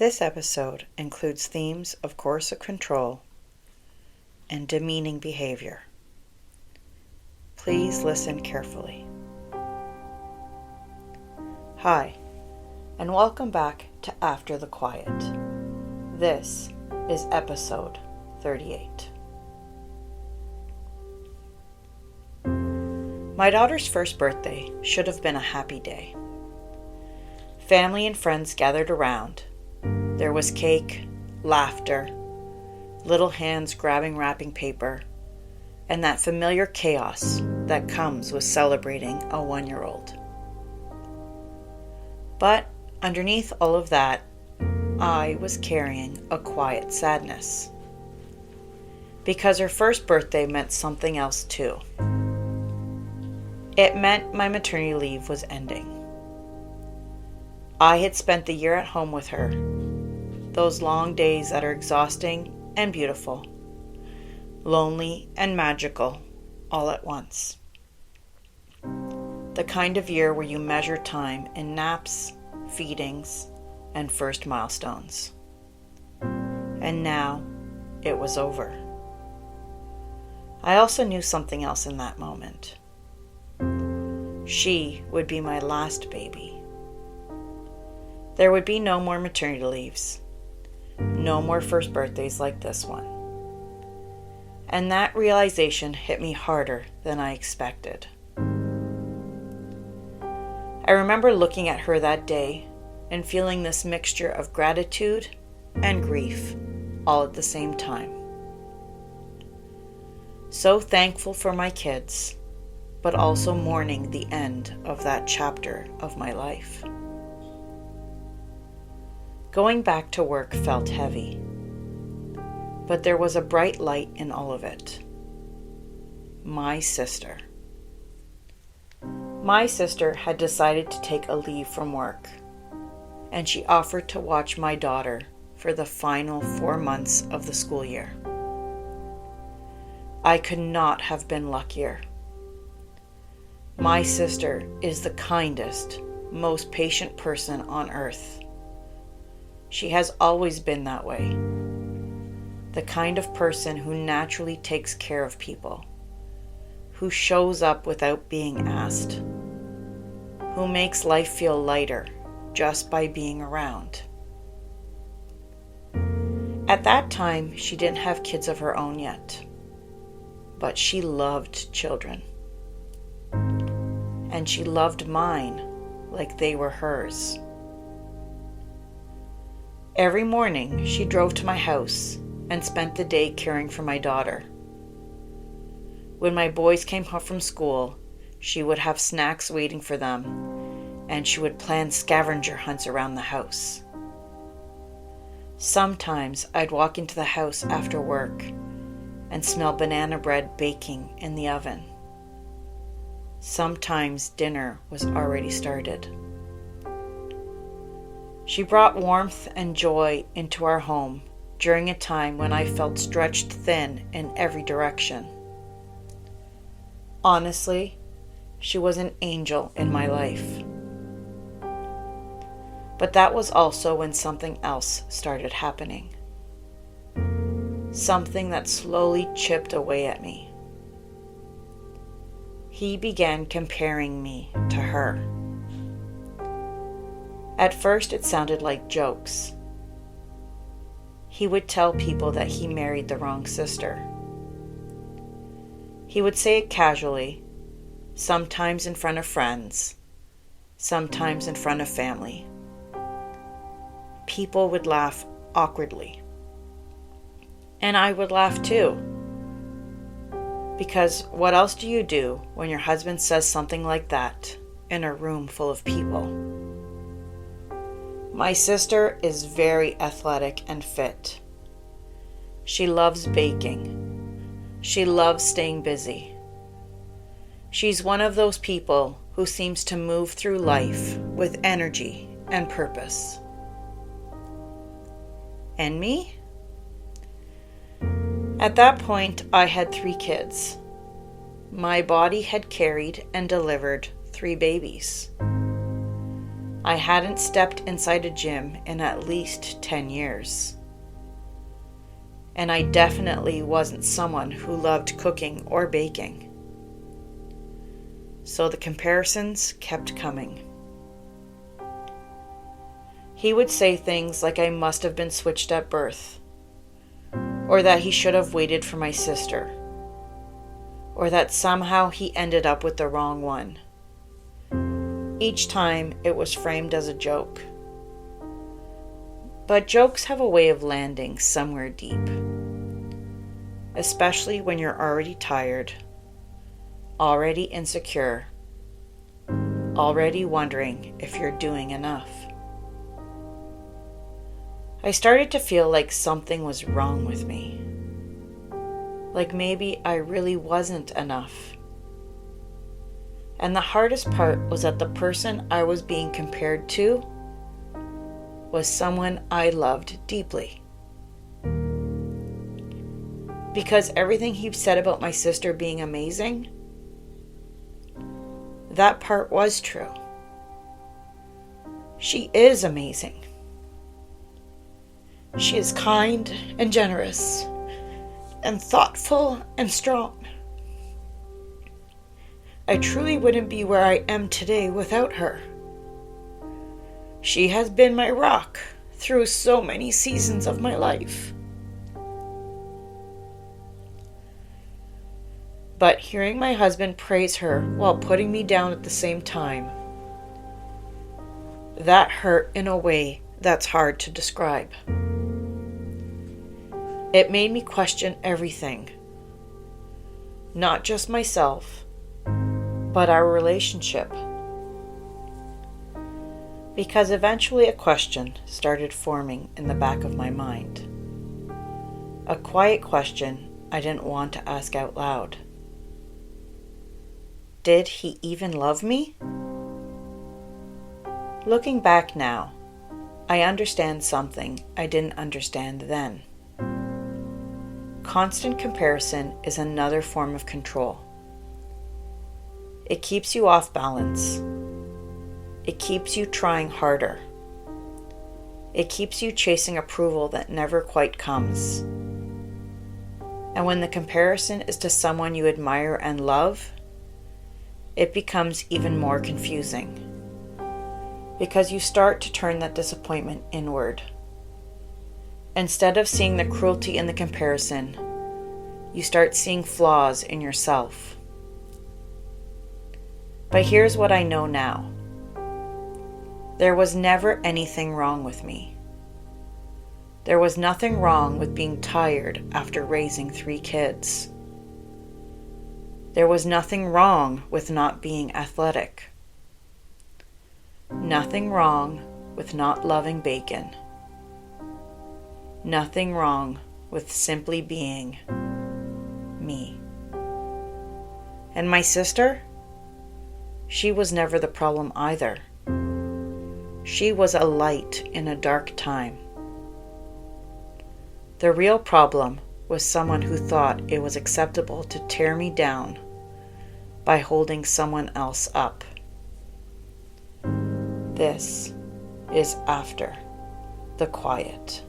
This episode includes themes of coercive control and demeaning behavior. Please listen carefully. Hi, and welcome back to After the Quiet. This is episode 38. My daughter's first birthday should have been a happy day. Family and friends gathered around. There was cake, laughter, little hands grabbing wrapping paper, and that familiar chaos that comes with celebrating a 1-year-old. But underneath all of that, I was carrying a quiet sadness. Because her first birthday meant something else too. It meant my maternity leave was ending. I had spent the year at home with her. Those long days that are exhausting and beautiful, lonely and magical, all at once. The kind of year where you measure time in naps, feedings, and first milestones. And now, it was over. I also knew something else in that moment. She would be my last baby. There would be no more maternity leaves. No more first birthdays like this one. And that realization hit me harder than I expected. I remember looking at her that day and feeling this mixture of gratitude and grief all at the same time. So thankful for my kids, but also mourning the end of that chapter of my life. Going back to work felt heavy, but there was a bright light in all of it. My sister. My sister had decided to take a leave from work, and she offered to watch my daughter for the final 4 months of the school year. I could not have been luckier. My sister is the kindest, most patient person on earth. She has always been that way. The kind of person who naturally takes care of people, who shows up without being asked, who makes life feel lighter just by being around. At that time, she didn't have kids of her own yet, but she loved children. And she loved mine like they were hers. Every morning, she drove to my house and spent the day caring for my daughter. When my boys came home from school, she would have snacks waiting for them, and she would plan scavenger hunts around the house. Sometimes I'd walk into the house after work and smell banana bread baking in the oven. Sometimes dinner was already started. She brought warmth and joy into our home during a time when I felt stretched thin in every direction. Honestly, she was an angel in my life. But that was also when something else started happening. Something that slowly chipped away at me. He began comparing me to her. At first, it sounded like jokes. He would tell people that he married the wrong sister. He would say it casually, sometimes in front of friends, sometimes in front of family. People would laugh awkwardly. And I would laugh too. Because what else do you do when your husband says something like that in a room full of people? My sister is very athletic and fit. She loves baking. She loves staying busy. She's one of those people who seems to move through life with energy and purpose. And me? At that point, I had 3 kids. My body had carried and delivered 3 babies. I hadn't stepped inside a gym in at least 10 years. And I definitely wasn't someone who loved cooking or baking. So the comparisons kept coming. He would say things like I must have been switched at birth, or that he should have waited for my sister, or that somehow he ended up with the wrong one. Each time it was framed as a joke. But jokes have a way of landing somewhere deep, especially when you're already tired, already insecure, already wondering if you're doing enough. I started to feel like something was wrong with me. Like maybe I really wasn't enough. And the hardest part was that the person I was being compared to was someone I loved deeply. Because everything he said about my sister being amazing, that part was true. She is amazing. She is kind and generous and thoughtful and strong. I truly wouldn't be where I am today without her. She has been my rock through so many seasons of my life. But hearing my husband praise her while putting me down at the same time, that hurt in a way that's hard to describe. It made me question everything. Not just myself, but our relationship. Because eventually a question started forming in the back of my mind. A quiet question I didn't want to ask out loud. Did he even love me? Looking back now, I understand something I didn't understand then. Constant comparison is another form of control. It keeps you off balance. It keeps you trying harder. It keeps you chasing approval that never quite comes. And when the comparison is to someone you admire and love, it becomes even more confusing. Because you start to turn that disappointment inward. Instead of seeing the cruelty in the comparison, you start seeing flaws in yourself. But here's what I know now. There was never anything wrong with me. There was nothing wrong with being tired after raising 3 kids. There was nothing wrong with not being athletic. Nothing wrong with not loving bacon. Nothing wrong with simply being me. And my sister? She was never the problem either. She was a light in a dark time. The real problem was someone who thought it was acceptable to tear me down by holding someone else up. This is After the Quiet.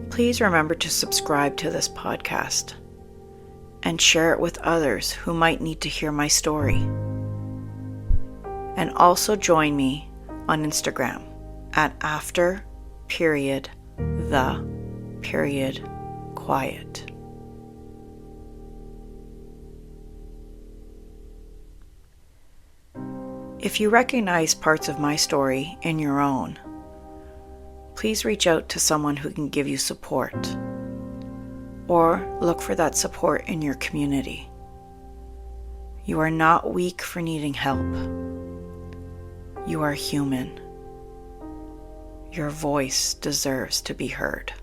Please remember to subscribe to this podcast and share it with others who might need to hear my story. And also join me on Instagram at after.the.quiet. If you recognize parts of my story in your own, please reach out to someone who can give you support, or look for that support in your community. You are not weak for needing help. You are human. Your voice deserves to be heard.